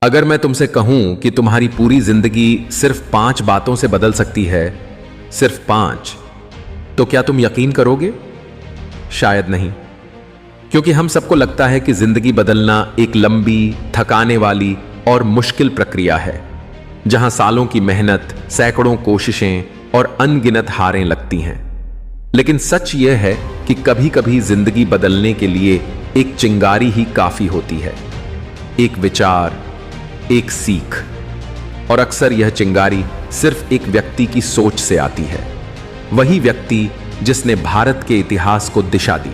अगर मैं तुमसे कहूं कि तुम्हारी पूरी जिंदगी सिर्फ 5 बातों से बदल सकती है, सिर्फ 5, तो क्या तुम यकीन करोगे? शायद नहीं, क्योंकि हम सबको लगता है कि जिंदगी बदलना एक लंबी, थकाने वाली और मुश्किल प्रक्रिया है, जहां सालों की मेहनत, सैकड़ों कोशिशें और अनगिनत हारें लगती हैं। लेकिन सच यह है कि कभी कभी जिंदगी बदलने के लिए एक चिंगारी ही काफी होती है, एक विचार, एक सीख। और अक्सर यह चिंगारी सिर्फ एक व्यक्ति की सोच से आती है, वही व्यक्ति जिसने भारत के इतिहास को दिशा दी,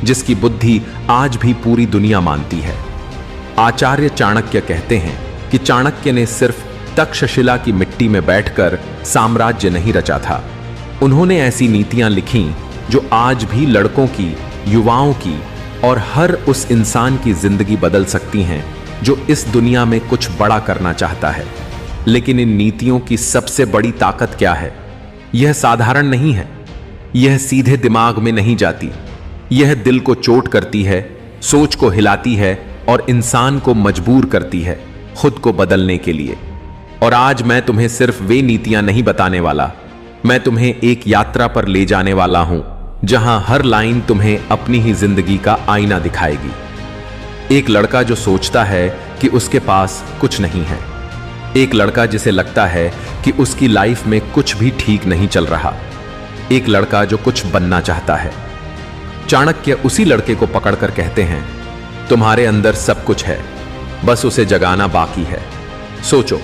जिसकी बुद्धि आज भी पूरी दुनिया मानती है। आचार्य चाणक्य कहते हैं कि चाणक्य ने सिर्फ तक्षशिला की मिट्टी में बैठकर साम्राज्य नहीं रचा था, उन्होंने ऐसी नीतियां लिखीं जो आज भी लड़कों की, युवाओं की और हर उस इंसान की जिंदगी बदल सकती हैं जो इस दुनिया में कुछ बड़ा करना चाहता है। लेकिन इन नीतियों की सबसे बड़ी ताकत क्या है? यह साधारण नहीं है, यह सीधे दिमाग में नहीं जाती, यह दिल को चोट करती है, सोच को हिलाती है और इंसान को मजबूर करती है खुद को बदलने के लिए। और आज मैं तुम्हें सिर्फ वे नीतियां नहीं बताने वाला, मैं तुम्हें एक यात्रा पर ले जाने वाला हूं जहां हर लाइन तुम्हें अपनी ही जिंदगी का आईना दिखाएगी। एक लड़का जो सोचता है कि उसके पास कुछ नहीं है, एक लड़का जिसे लगता है कि उसकी लाइफ में कुछ भी ठीक नहीं चल रहा, एक लड़का जो कुछ बनना चाहता है। चाणक्य उसी लड़के को पकड़कर कहते हैं, तुम्हारे अंदर सब कुछ है, बस उसे जगाना बाकी है। सोचो,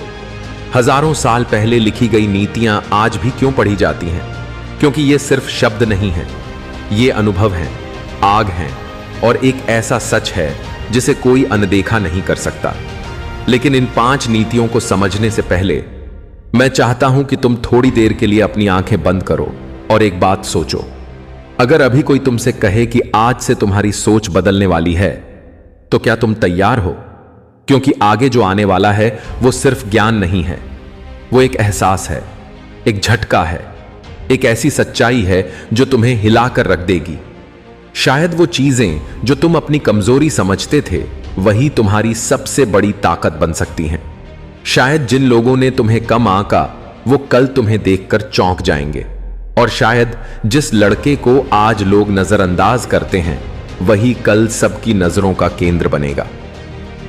हजारों साल पहले लिखी गई नीतियां आज भी क्यों पढ़ी जाती हैं? क्योंकि ये सिर्फ शब्द नहीं हैं, ये अनुभव हैं, आग हैं और एक ऐसा सच है जिसे कोई अनदेखा नहीं कर सकता। लेकिन इन 5 नीतियों को समझने से पहले मैं चाहता हूं कि तुम थोड़ी देर के लिए अपनी आंखें बंद करो और एक बात सोचो। अगर अभी कोई तुमसे कहे कि आज से तुम्हारी सोच बदलने वाली है, तो क्या तुम तैयार हो? क्योंकि आगे जो आने वाला है वो सिर्फ ज्ञान नहीं है, वो एक एहसास है, एक झटका है, एक ऐसी सच्चाई है जो तुम्हें हिलाकर रख देगी। शायद वो चीजें जो तुम अपनी कमजोरी समझते थे, वही तुम्हारी सबसे बड़ी ताकत बन सकती हैं। शायद जिन लोगों ने तुम्हें कम आंका, वो कल तुम्हें देखकर चौंक जाएंगे। और शायद जिस लड़के को आज लोग नजरअंदाज करते हैं, वही कल सबकी नजरों का केंद्र बनेगा।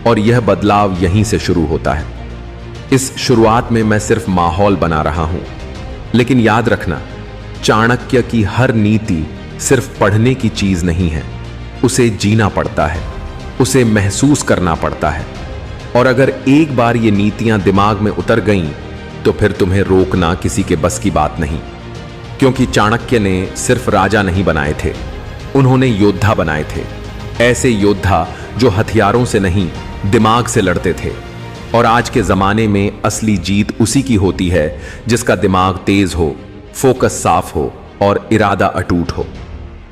और यह बदलाव यहीं से शुरू होता है। इस शुरुआत में मैं सिर्फ माहौल बना रहा हूं, लेकिन याद रखना, चाणक्य की हर नीति सिर्फ पढ़ने की चीज नहीं है, उसे जीना पड़ता है, उसे महसूस करना पड़ता है। और अगर एक बार ये नीतियां दिमाग में उतर गईं, तो फिर तुम्हें रोकना किसी के बस की बात नहीं। क्योंकि चाणक्य ने सिर्फ राजा नहीं बनाए थे, उन्होंने योद्धा बनाए थे। ऐसे योद्धा जो हथियारों से नहीं, दिमाग से लड़ते थे। और आज के जमाने में असली जीत उसी की होती है जिसका दिमाग तेज हो, फोकस साफ हो और इरादा अटूट हो।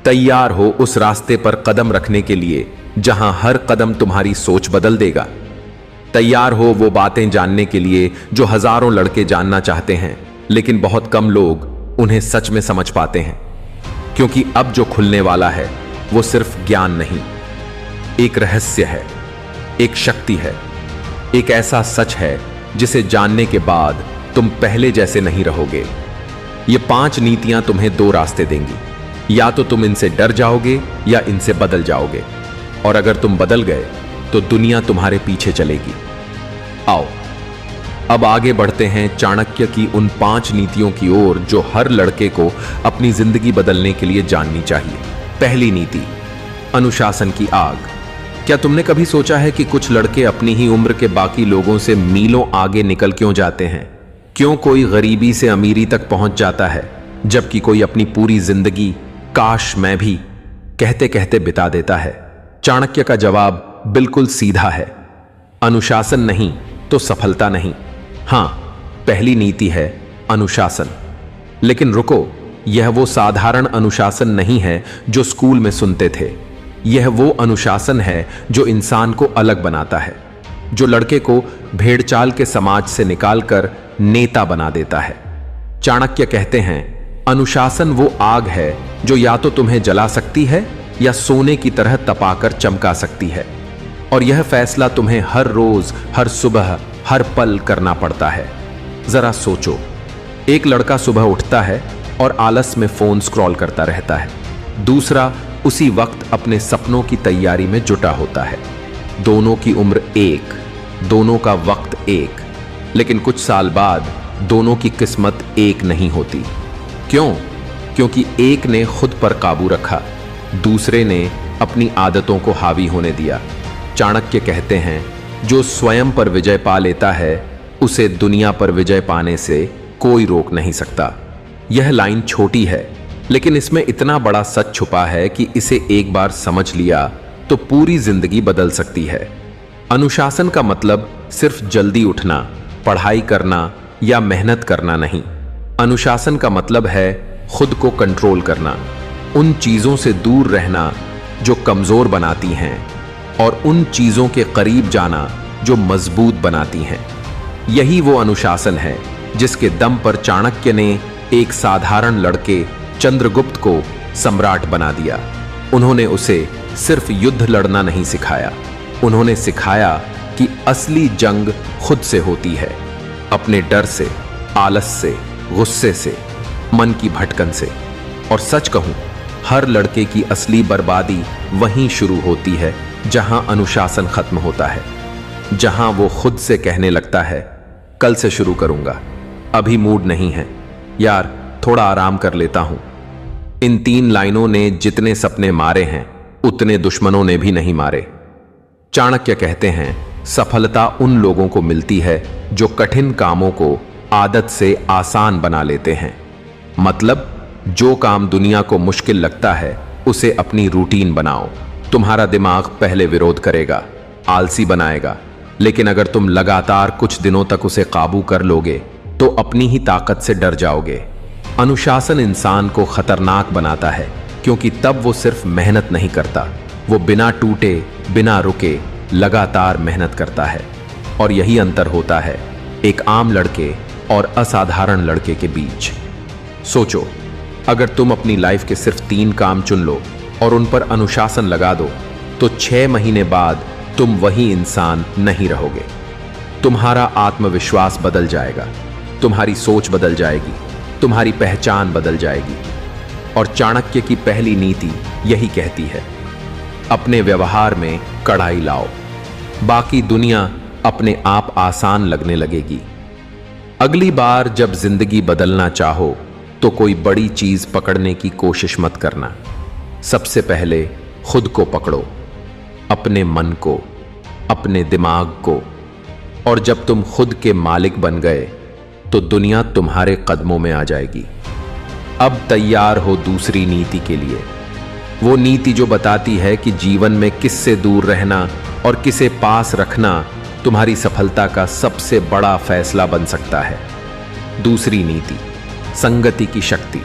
तैयार हो उस रास्ते पर कदम रखने के लिए जहां हर कदम तुम्हारी सोच बदल देगा। तैयार हो वो बातें जानने के लिए जो हजारों लड़के जानना चाहते हैं, लेकिन बहुत कम लोग उन्हें सच में समझ पाते हैं। क्योंकि अब जो खुलने वाला है वो सिर्फ ज्ञान नहीं, एक रहस्य है, एक शक्ति है, एक ऐसा सच है जिसे जानने के बाद तुम पहले जैसे नहीं रहोगे। ये 5 नीतियां तुम्हें 2 रास्ते देंगी, या तो तुम इनसे डर जाओगे या इनसे बदल जाओगे। और अगर तुम बदल गए तो दुनिया तुम्हारे पीछे चलेगी। आओ अब आगे बढ़ते हैं चाणक्य की उन 5 नीतियों की ओर जो हर लड़के को अपनी जिंदगी बदलने के लिए जाननी चाहिए। पहली नीति, अनुशासन की आग। क्या तुमने कभी सोचा है कि कुछ लड़के अपनी ही उम्र के बाकी लोगों से मीलों आगे निकल क्यों जाते हैं? क्यों कोई गरीबी से अमीरी तक पहुंच जाता है, जबकि कोई अपनी पूरी जिंदगी काश मैं भी कहते कहते बिता देता है? चाणक्य का जवाब बिल्कुल सीधा है, अनुशासन नहीं तो सफलता नहीं। हां, पहली नीति है अनुशासन। लेकिन रुको, यह वो साधारण अनुशासन नहीं है जो स्कूल में सुनते थे। यह वो अनुशासन है जो इंसान को अलग बनाता है, जो लड़के को भेड़चाल के समाज से निकालकर नेता बना देता है। चाणक्य कहते हैं, अनुशासन वो आग है जो या तो तुम्हें जला सकती है या सोने की तरह तपाकर चमका सकती है। और यह फैसला तुम्हें हर रोज, हर सुबह, हर पल करना पड़ता है। जरा सोचो, एक लड़का सुबह उठता है और आलस में फोन स्क्रॉल करता रहता है। दूसरा उसी वक्त अपने सपनों की तैयारी में जुटा होता है। दोनों की उम्र एक, दोनों का वक्त एक, लेकिन कुछ साल बाद दोनों की किस्मत एक नहीं होती। क्यों? क्योंकि एक ने खुद पर काबू रखा, दूसरे ने अपनी आदतों को हावी होने दिया। चाणक्य कहते हैं, जो स्वयं पर विजय पा लेता है उसे दुनिया पर विजय पाने से कोई रोक नहीं सकता। यह लाइन छोटी है, लेकिन इसमें इतना बड़ा सच छुपा है कि इसे एक बार समझ लिया तो पूरी जिंदगी बदल सकती है। अनुशासन का मतलब सिर्फ जल्दी उठना, पढ़ाई करना या मेहनत करना नहीं। अनुशासन का मतलब है खुद को कंट्रोल करना, उन चीजों से दूर रहना जो कमजोर बनाती हैं और उन चीजों के करीब जाना जो मजबूत बनाती हैं। यही वो अनुशासन है जिसके दम पर चाणक्य ने एक साधारण लड़के चंद्रगुप्त को सम्राट बना दिया। उन्होंने उसे सिर्फ युद्ध लड़ना नहीं सिखाया, उन्होंने सिखाया कि असली जंग खुद से होती है, अपने डर से, आलस से, गुस्से से, मन की भटकन से। और सच कहूं, हर लड़के की असली बर्बादी वहीं शुरू होती है जहां अनुशासन खत्म होता है, जहां वो खुद से कहने लगता है, कल से शुरू करूंगा, अभी मूड नहीं है यार, थोड़ा आराम कर लेता हूं। इन 3 लाइनों ने जितने सपने मारे हैं उतने दुश्मनों ने भी नहीं मारे। चाणक्य कहते हैं, सफलता उन लोगों को मिलती है जो कठिन कामों को आदत से आसान बना लेते हैं। मतलब, जो काम दुनिया को मुश्किल लगता है उसे अपनी रूटीन बनाओ। तुम्हारा दिमाग पहले विरोध करेगा, आलसी बनाएगा, लेकिन अगर तुम लगातार कुछ दिनों तक उसे काबू कर लोगे तो अपनी ही ताकत से डर जाओगे। अनुशासन इंसान को खतरनाक बनाता है, क्योंकि तब वो सिर्फ मेहनत नहीं करता, वो बिना टूटे, बिना रुके लगातार मेहनत करता है। और यही अंतर होता है एक आम लड़के और असाधारण लड़के के बीच। सोचो, अगर तुम अपनी लाइफ के सिर्फ 3 काम चुन लो और उन पर अनुशासन लगा दो तो 6 महीने बाद तुम वही इंसान नहीं रहोगे। तुम्हारा आत्मविश्वास बदल जाएगा, तुम्हारी सोच बदल जाएगी, तुम्हारी पहचान बदल जाएगी। और चाणक्य की पहली नीति यही कहती है, अपने व्यवहार में कड़ाई लाओ, बाकी दुनिया अपने आप आसान लगने लगेगी। अगली बार जब जिंदगी बदलना चाहो तो कोई बड़ी चीज पकड़ने की कोशिश मत करना। सबसे पहले खुद को पकड़ो, अपने मन को, अपने दिमाग को। और जब तुम खुद के मालिक बन गए तो दुनिया तुम्हारे कदमों में आ जाएगी। अब तैयार हो दूसरी नीति के लिए, वो नीति जो बताती है कि जीवन में किससे दूर रहना और किसे पास रखना तुम्हारी सफलता का सबसे बड़ा फैसला बन सकता है। दूसरी नीति, संगति की शक्ति।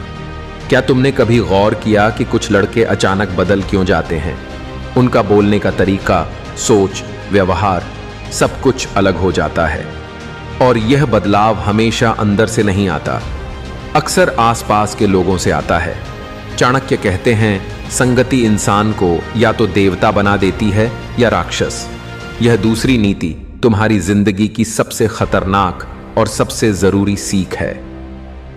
क्या तुमने कभी गौर किया कि कुछ लड़के अचानक बदल क्यों जाते हैं? उनका बोलने का तरीका, सोच, व्यवहार सब कुछ अलग हो जाता है। और यह बदलाव हमेशा अंदर से नहीं आता, अक्सर आसपास के लोगों से आता है। चाणक्य कहते हैं, संगति इंसान को या तो देवता बना देती है या राक्षस। यह दूसरी नीति तुम्हारी जिंदगी की सबसे खतरनाक और सबसे जरूरी सीख है,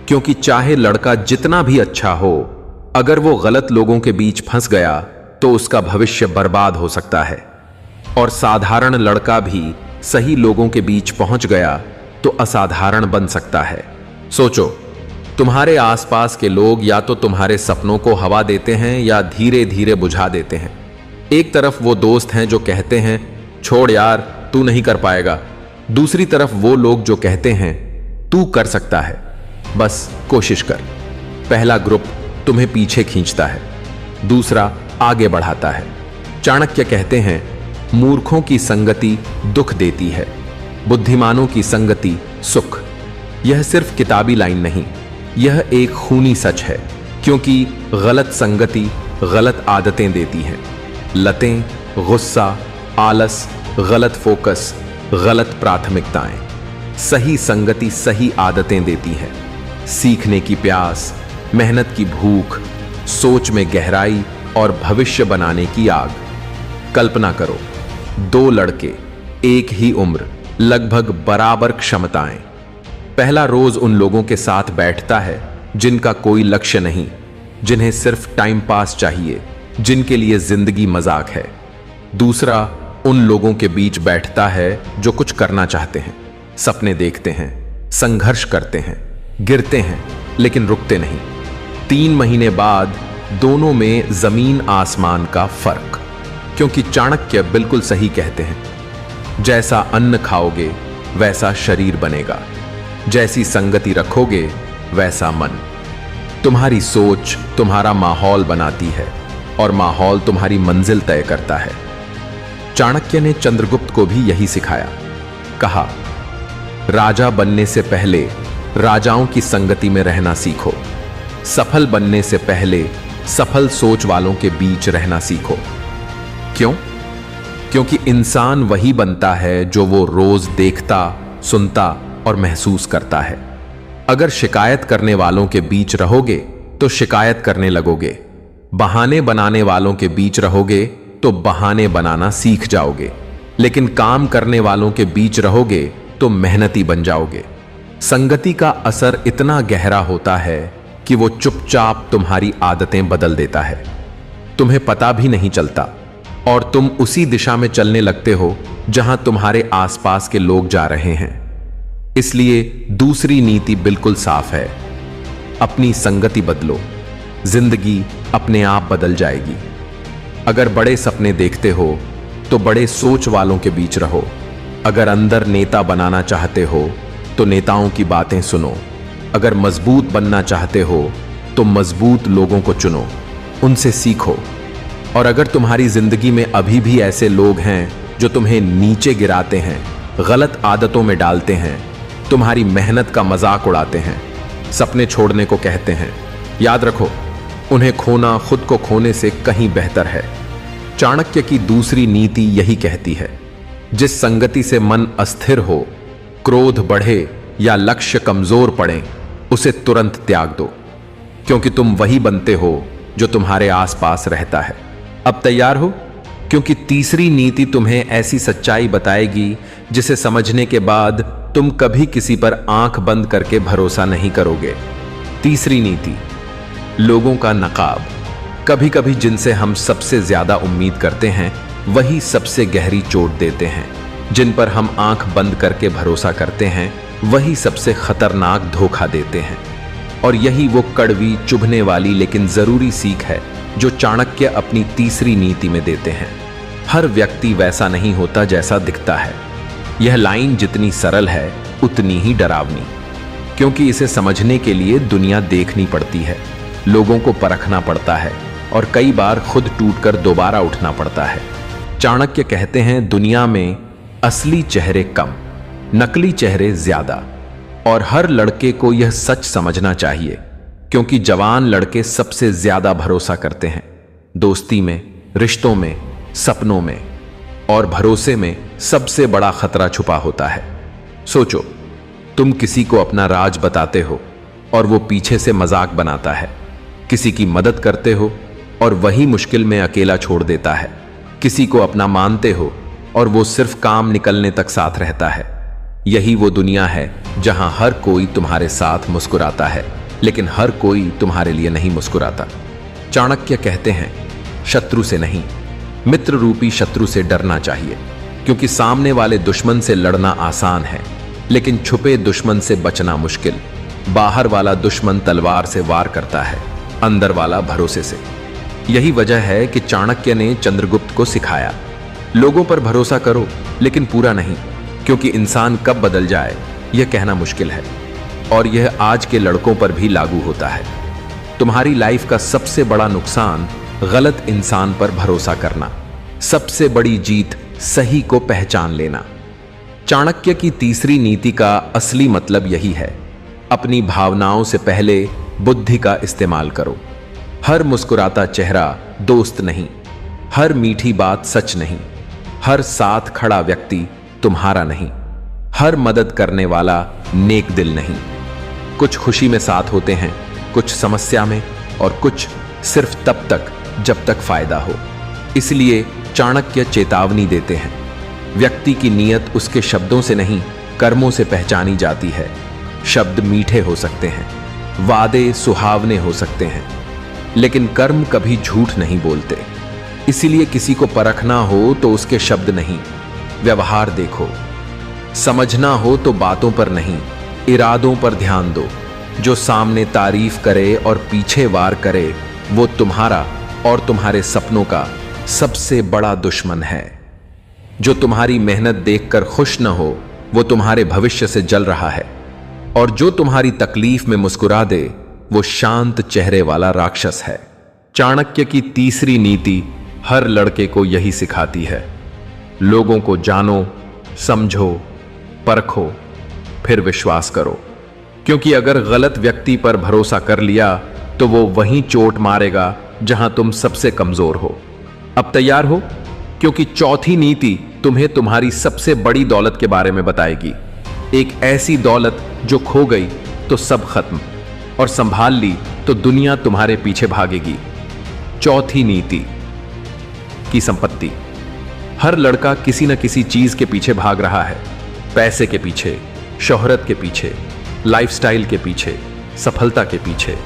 क्योंकि चाहे लड़का जितना भी अच्छा हो, अगर वो गलत लोगों के बीच फंस गया तो उसका भविष्य बर्बाद हो सकता है। और साधारण लड़का भी सही लोगों के बीच पहुंच गया तो असाधारण बन सकता है। सोचो, तुम्हारे आसपास के लोग या तो तुम्हारे सपनों को हवा देते हैं या धीरे धीरे बुझा देते हैं। एक तरफ वो दोस्त हैं जो कहते हैं, छोड़ यार, तू नहीं कर पाएगा। दूसरी तरफ वो लोग जो कहते हैं, तू कर सकता है, बस कोशिश कर। पहला ग्रुप तुम्हें पीछे खींचता है, दूसरा आगे बढ़ाता है। चाणक्य कहते हैं, मूर्खों की संगति दुख देती है, बुद्धिमानों की संगति सुख। यह सिर्फ किताबी लाइन नहीं, यह एक खूनी सच है, क्योंकि गलत संगति गलत आदतें देती है। लतें, गुस्सा, आलस, गलत फोकस, गलत प्राथमिकताएं। सही संगति सही आदतें देती है, सीखने की प्यास, मेहनत की भूख, सोच में गहराई और भविष्य बनाने की आग। कल्पना करो, दो लड़के, एक ही उम्र, लगभग बराबर क्षमताएं। पहला रोज उन लोगों के साथ बैठता है जिनका कोई लक्ष्य नहीं, जिन्हें सिर्फ टाइम पास चाहिए, जिनके लिए जिंदगी मजाक है। दूसरा उन लोगों के बीच बैठता है जो कुछ करना चाहते हैं, सपने देखते हैं, संघर्ष करते हैं, गिरते हैं लेकिन रुकते नहीं। 3 महीने बाद दोनों में जमीन आसमान का फर्क, क्योंकि चाणक्य बिल्कुल सही कहते हैं, जैसा अन्न खाओगे वैसा शरीर बनेगा, जैसी संगति रखोगे वैसा मन। तुम्हारी सोच तुम्हारा माहौल बनाती है और माहौल तुम्हारी मंजिल तय करता है। चाणक्य ने चंद्रगुप्त को भी यही सिखाया। कहा, राजा बनने से पहले राजाओं की संगति में रहना सीखो, सफल बनने से पहले सफल सोच वालों के बीच रहना सीखो। क्यों? क्योंकि इंसान वही बनता है जो वो रोज देखता, सुनता और महसूस करता है। अगर शिकायत करने वालों के बीच रहोगे तो शिकायत करने लगोगे, बहाने बनाने वालों के बीच रहोगे तो बहाने बनाना सीख जाओगे, लेकिन काम करने वालों के बीच रहोगे तो मेहनती बन जाओगे। संगति का असर इतना गहरा होता है कि वो चुपचाप तुम्हारी आदतें बदल देता है, तुम्हें पता भी नहीं चलता और तुम उसी दिशा में चलने लगते हो जहां तुम्हारे आसपास के लोग जा रहे हैं। इसलिए दूसरी नीति बिल्कुल साफ है, अपनी संगति बदलो, जिंदगी अपने आप बदल जाएगी। अगर बड़े सपने देखते हो तो बड़े सोच वालों के बीच रहो। अगर अंदर नेता बनाना चाहते हो तो नेताओं की बातें सुनो। अगर मजबूत बनना चाहते हो तो मजबूत लोगों को चुनो, उनसे सीखो। और अगर तुम्हारी जिंदगी में अभी भी ऐसे लोग हैं जो तुम्हें नीचे गिराते हैं, गलत आदतों में डालते हैं, तुम्हारी मेहनत का मजाक उड़ाते हैं, सपने छोड़ने को कहते हैं, याद रखो, उन्हें खोना खुद को खोने से कहीं बेहतर है। चाणक्य की दूसरी नीति यही कहती है, जिस संगति से मन अस्थिर हो, क्रोध बढ़े या लक्ष्य कमजोर पड़े, उसे तुरंत त्याग दो, क्योंकि तुम वही बनते हो जो तुम्हारे आसपास रहता है। अब तैयार हो? क्योंकि तीसरी नीति तुम्हें ऐसी सच्चाई बताएगी जिसे समझने के बाद तुम कभी किसी पर आंख बंद करके भरोसा नहीं करोगे। तीसरी नीति, लोगों का नकाब। कभी कभी जिनसे हम सबसे ज्यादा उम्मीद करते हैं वही सबसे गहरी चोट देते हैं। जिन पर हम आंख बंद करके भरोसा करते हैं वही सबसे खतरनाक धोखा देते हैं। और यही वो कड़वी, चुभने वाली लेकिन जरूरी सीख है जो चाणक्य अपनी तीसरी नीति में देते हैं। हर व्यक्ति वैसा नहीं होता जैसा दिखता है। यह लाइन जितनी सरल है उतनी ही डरावनी, क्योंकि इसे समझने के लिए दुनिया देखनी पड़ती है, लोगों को परखना पड़ता है और कई बार खुद टूटकर दोबारा उठना पड़ता है। चाणक्य कहते हैं, दुनिया में असली चेहरे कम, नकली चेहरे ज्यादा। और हर लड़के को यह सच समझना चाहिए, क्योंकि जवान लड़के सबसे ज्यादा भरोसा करते हैं, दोस्ती में, रिश्तों में, सपनों में। और भरोसे में सबसे बड़ा खतरा छुपा होता है। सोचो, तुम किसी को अपना राज बताते हो और वो पीछे से मजाक बनाता है। किसी की मदद करते हो और वही मुश्किल में अकेला छोड़ देता है। किसी को अपना मानते हो और वो सिर्फ काम निकलने तक साथ रहता है। यही वो दुनिया है जहां हर कोई तुम्हारे साथ मुस्कुराता है, लेकिन हर कोई तुम्हारे लिए नहीं मुस्कुराता। चाणक्य कहते हैं, शत्रु से नहीं, मित्र रूपी शत्रु से डरना चाहिए, क्योंकि सामने वाले दुश्मन से लड़ना आसान है, लेकिन छुपे दुश्मन से बचना मुश्किल। बाहर वाला दुश्मन तलवार से वार करता है, अंदर वाला भरोसे से। यही वजह है कि चाणक्य ने चंद्रगुप्त को सिखाया, लोगों पर भरोसा करो लेकिन पूरा नहीं, क्योंकि इंसान कब बदल जाए यह कहना मुश्किल है। और यह आज के लड़कों पर भी लागू होता है। तुम्हारी लाइफ का सबसे बड़ा नुकसान गलत इंसान पर भरोसा करना, सबसे बड़ी जीत सही को पहचान लेना। चाणक्य की तीसरी नीति का असली मतलब यही है, अपनी भावनाओं से पहले बुद्धि का इस्तेमाल करो। हर मुस्कुराता चेहरा दोस्त नहीं, हर मीठी बात सच नहीं, हर साथ खड़ा व्यक्ति तुम्हारा नहीं, हर मदद करने वाला नेक दिल नहीं। कुछ खुशी में साथ होते हैं, कुछ समस्या में, और कुछ सिर्फ तब तक जब तक फायदा हो। इसलिए चाणक्य चेतावनी देते हैं, व्यक्ति की नीयत उसके शब्दों से नहीं, कर्मों से पहचानी जाती है। शब्द मीठे हो सकते हैं, वादे सुहावने हो सकते हैं, लेकिन कर्म कभी झूठ नहीं बोलते। इसीलिए किसी को परखना हो तो उसके शब्द नहीं, व्यवहार देखो। समझना हो तो बातों पर नहीं, इरादों पर ध्यान दो। जो सामने तारीफ करे और पीछे वार करे, वो तुम्हारा और तुम्हारे सपनों का सबसे बड़ा दुश्मन है। जो तुम्हारी मेहनत देखकर खुश न हो, वो तुम्हारे भविष्य से जल रहा है। और जो तुम्हारी तकलीफ में मुस्कुरा दे, वो शांत चेहरे वाला राक्षस है। चाणक्य की तीसरी नीति हर लड़के को यही सिखाती है। लोगों को जानो, समझो, परखो, फिर विश्वास करो। क्योंकि अगर गलत व्यक्ति पर भरोसा कर लिया तो वो वहीं चोट मारेगा जहां तुम सबसे कमजोर हो। अब तैयार हो, क्योंकि चौथी नीति तुम्हें तुम्हारी सबसे बड़ी दौलत के बारे में बताएगी। एक ऐसी दौलत जो खो गई तो सब खत्म, और संभाल ली तो दुनिया तुम्हारे पीछे भागेगी। चौथी नीति की संपत्ति। हर लड़का किसी न किसी चीज के पीछे भाग रहा है। पैसे के पीछे, शोहरत के पीछे, लाइफस्टाइल के पीछे, सफलता के पीछे।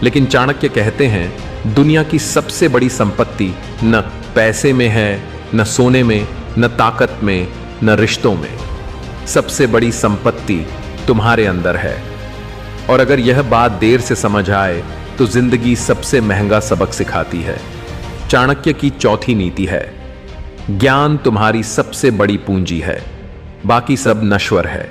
लेकिन चाणक्य कहते हैं दुनिया की सबसे बड़ी संपत्ति न पैसे में है, न सोने में, न ताकत में, न रिश्तों में। सबसे बड़ी संपत्ति तुम्हारे अंदर है। और अगर यह बात देर से समझ आए तो जिंदगी सबसे महंगा सबक सिखाती है। चाणक्य की चौथी नीति है, ज्ञान तुम्हारी सबसे बड़ी पूंजी है, बाकी सब नश्वर है।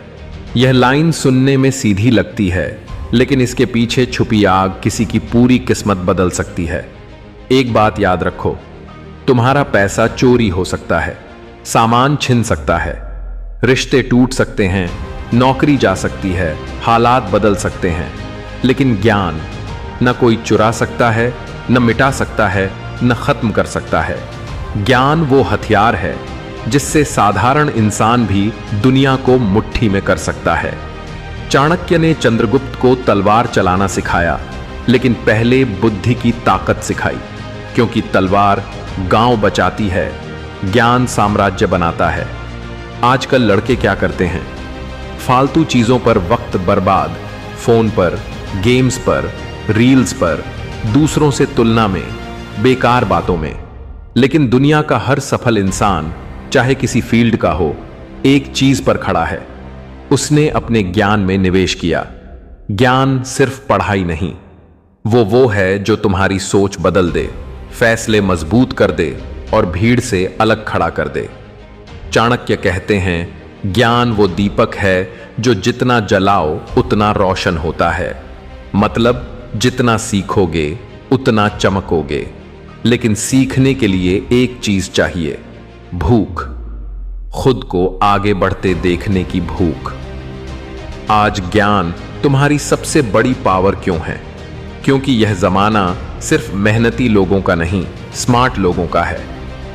यह लाइन सुनने में सीधी लगती है, लेकिन इसके पीछे छुपी आग किसी की पूरी किस्मत बदल सकती है। एक बात याद रखो, तुम्हारा पैसा चोरी हो सकता है, सामान छिन सकता है, रिश्ते टूट सकते हैं, नौकरी जा सकती है, हालात बदल सकते हैं, लेकिन ज्ञान न कोई चुरा सकता है, न मिटा सकता है, न खत्म कर सकता है। ज्ञान वो हथियार है जिससे साधारण इंसान भी दुनिया को मुट्ठी में कर सकता है। चाणक्य ने चंद्रगुप्त को तलवार चलाना सिखाया, लेकिन पहले बुद्धि की ताकत सिखाई। क्योंकि तलवार गांव बचाती है, ज्ञान साम्राज्य बनाता है। आजकल लड़के क्या करते हैं? फालतू चीजों पर वक्त बर्बाद, फोन पर, गेम्स पर, रील्स पर, दूसरों से तुलना में, बेकार बातों में। लेकिन दुनिया का हर सफल इंसान, चाहे किसी फील्ड का हो, एक चीज पर खड़ा है, उसने अपने ज्ञान में निवेश किया। ज्ञान सिर्फ पढ़ाई नहीं, वो है जो तुम्हारी सोच बदल दे, फैसले मजबूत कर दे और भीड़ से अलग खड़ा कर दे। चाणक्य कहते हैं ज्ञान वो दीपक है जो जितना जलाओ उतना रोशन होता है। मतलब जितना सीखोगे उतना चमकोगे। लेकिन सीखने के लिए एक चीज चाहिए, भूख, खुद को आगे बढ़ते देखने की भूख। आज ज्ञान तुम्हारी सबसे बड़ी पावर क्यों है? क्योंकि यह जमाना सिर्फ मेहनती लोगों का नहीं, स्मार्ट लोगों का है।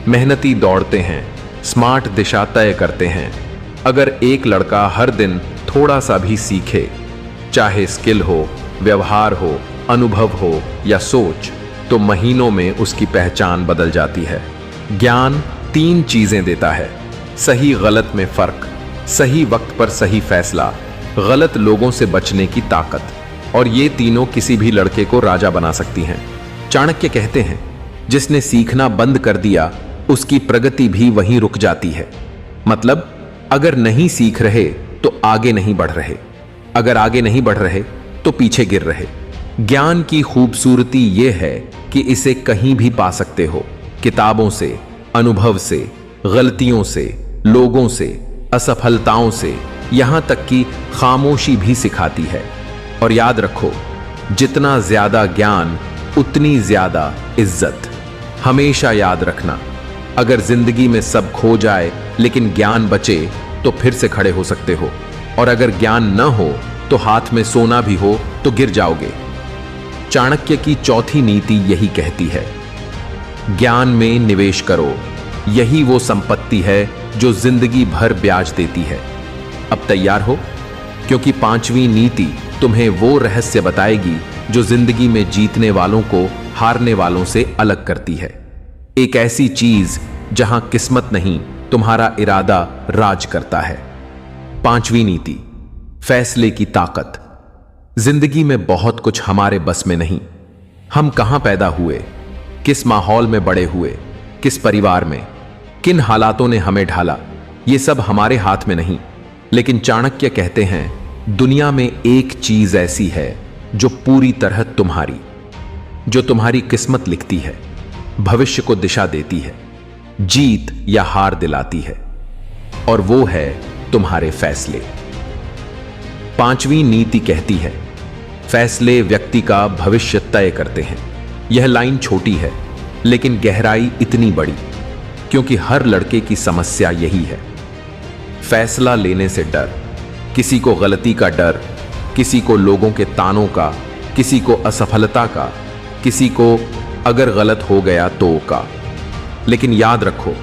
मेहनती दौड़ते हैं, स्मार्ट दिशा तय करते हैं। अगर एक लड़का हर दिन थोड़ा सा भी सीखे, चाहे स्किल हो, व्यवहार हो, अनुभव हो या सोच, तो महीनों में उसकी पहचान बदल जाती है। ज्ञान 3 चीजें देता है, सही गलत में फर्क, सही वक्त पर सही फैसला, गलत लोगों से बचने की ताकत। और ये तीनों किसी भी लड़के को राजा बना सकती हैं। चाणक्य कहते हैं जिसने सीखना बंद कर दिया उसकी प्रगति भी वहीं रुक जाती है। मतलब अगर नहीं सीख रहे तो आगे नहीं बढ़ रहे, अगर आगे नहीं बढ़ रहे तो पीछे गिर रहे। ज्ञान की खूबसूरती यह है कि इसे कहीं भी पा सकते हो, किताबों से, अनुभव से, गलतियों से, लोगों से, असफलताओं से, यहां तक कि खामोशी भी सिखाती है। और याद रखो, जितना ज्यादा ज्ञान उतनी ज्यादा इज्जत। हमेशा याद रखना, अगर जिंदगी में सब खो जाए लेकिन ज्ञान बचे तो फिर से खड़े हो सकते हो, और अगर ज्ञान न हो तो हाथ में सोना भी हो तो गिर जाओगे। चाणक्य की चौथी नीति यही कहती है, ज्ञान में निवेश करो, यही वो संपत्ति है जो जिंदगी भर ब्याज देती है। अब तैयार हो, क्योंकि 5वीं नीति तुम्हें वो रहस्य बताएगी जो जिंदगी में जीतने वालों को हारने वालों से अलग करती है। एक ऐसी चीज जहां किस्मत नहीं तुम्हारा इरादा राज करता है। पांचवी नीति, फैसले की ताकत। जिंदगी में बहुत कुछ हमारे बस में नहीं। हम कहां पैदा हुए, किस माहौल में बड़े हुए, किस परिवार में, किन हालातों ने हमें ढाला, ये सब हमारे हाथ में नहीं। लेकिन चाणक्य कहते हैं दुनिया में एक चीज ऐसी है जो पूरी तरह तुम्हारी, जो तुम्हारी किस्मत लिखती है, भविष्य को दिशा देती है, जीत या हार दिलाती है, और वो है तुम्हारे फैसले। पांचवी नीति कहती है फैसले व्यक्ति का भविष्य तय करते हैं। यह लाइन छोटी है लेकिन गहराई इतनी बड़ी, क्योंकि हर लड़के की समस्या यही है। फैसला लेने से डर, किसी को गलती का डर, किसी को लोगों के तानों का, किसी को असफलता का, किसी को अगर गलत हो गया तो का। लेकिन याद रखो,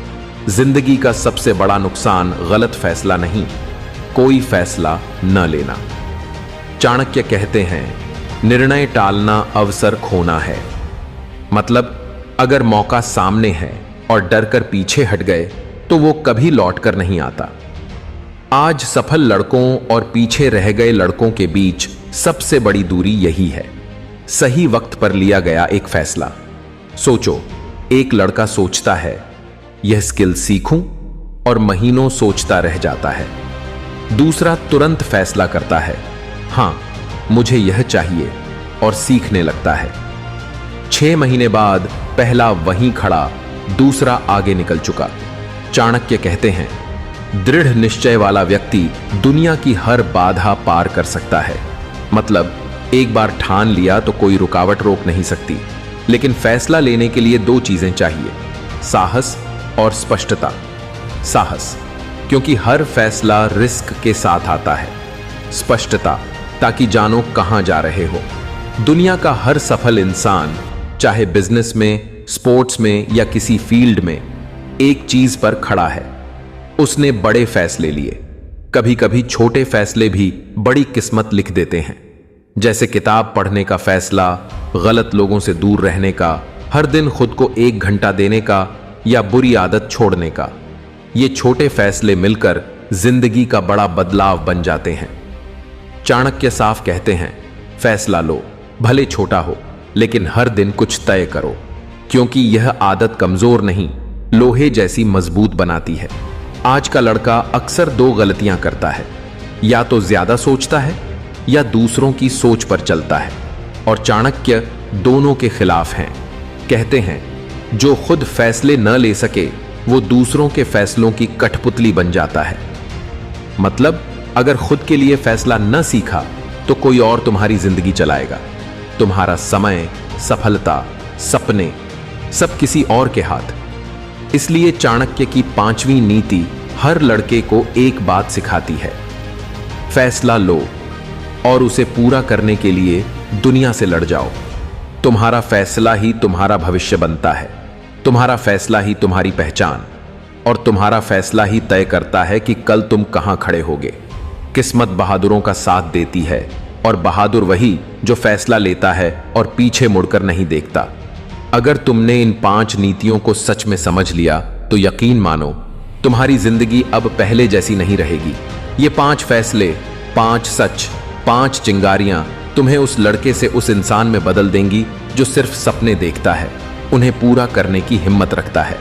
जिंदगी का सबसे बड़ा नुकसान गलत फैसला नहीं, कोई फैसला न लेना। चाणक्य कहते हैं निर्णय टालना अवसर खोना है। मतलब अगर मौका सामने है और डर कर पीछे हट गए तो वो कभी लौट कर नहीं आता। आज सफल लड़कों और पीछे रह गए लड़कों के बीच सबसे बड़ी दूरी यही है, सही वक्त पर लिया गया एक फैसला। सोचो, एक लड़का सोचता है यह स्किल सीखूं और महीनों सोचता रह जाता है। दूसरा तुरंत फैसला करता है, हां मुझे यह चाहिए, और सीखने लगता है। 6 महीने बाद पहला वहीं खड़ा, दूसरा आगे निकल चुका। चाणक्य कहते हैं दृढ़ निश्चय वाला व्यक्ति दुनिया की हर बाधा पार कर सकता है। मतलब एक बार ठान लिया तो कोई रुकावट रोक नहीं सकती। लेकिन फैसला लेने के लिए 2 चीजें चाहिए, साहस और स्पष्टता। साहस, क्योंकि हर फैसला रिस्क के साथ आता है। स्पष्टता, ताकि जानो कहां जा रहे हो। दुनिया का हर सफल इंसान, चाहे बिजनेस में, स्पोर्ट्स में या किसी फील्ड में, एक चीज पर खड़ा है, उसने बड़े फैसले लिए। कभी कभी छोटे फैसले भी बड़ी किस्मत लिख देते हैं, जैसे किताब पढ़ने का फैसला, गलत लोगों से दूर रहने का, हर दिन खुद को 1 घंटा देने का या बुरी आदत छोड़ने का। ये छोटे फैसले मिलकर जिंदगी का बड़ा बदलाव बन जाते हैं। चाणक्य साफ कहते हैं फैसला लो, भले छोटा हो, लेकिन हर दिन कुछ तय करो, क्योंकि यह आदत कमजोर नहीं, लोहे जैसी मजबूत बनाती है। आज का लड़का अक्सर 2 गलतियां करता है, या तो ज्यादा सोचता है या दूसरों की सोच पर चलता है, और चाणक्य दोनों के खिलाफ हैं। कहते हैं जो खुद फैसले न ले सके वो दूसरों के फैसलों की कठपुतली बन जाता है। मतलब अगर खुद के लिए फैसला न सीखा तो कोई और तुम्हारी जिंदगी चलाएगा। तुम्हारा समय, सफलता, सपने सब किसी और के हाथ। इसलिए चाणक्य की 5वीं नीति हर लड़के को एक बात सिखाती है, फैसला लो और उसे पूरा करने के लिए दुनिया से लड़ जाओ। तुम्हारा फैसला ही तुम्हारा भविष्य बनता है, तुम्हारा फैसला ही तुम्हारी पहचान, और तुम्हारा फैसला ही तय करता है कि कल तुम कहां खड़े होगे। किस्मत बहादुरों का साथ देती है, और बहादुर वही जो फैसला लेता है और पीछे मुड़कर नहीं देखता। अगर तुमने इन 5 नीतियों को सच में समझ लिया तो यकीन मानो तुम्हारी जिंदगी अब पहले जैसी नहीं रहेगी। ये 5 फैसले, 5 सच, 5 चिंगारियां तुम्हें उस लड़के से उस इंसान में बदल देंगी जो सिर्फ सपने देखता है, उन्हें पूरा करने की हिम्मत रखता है।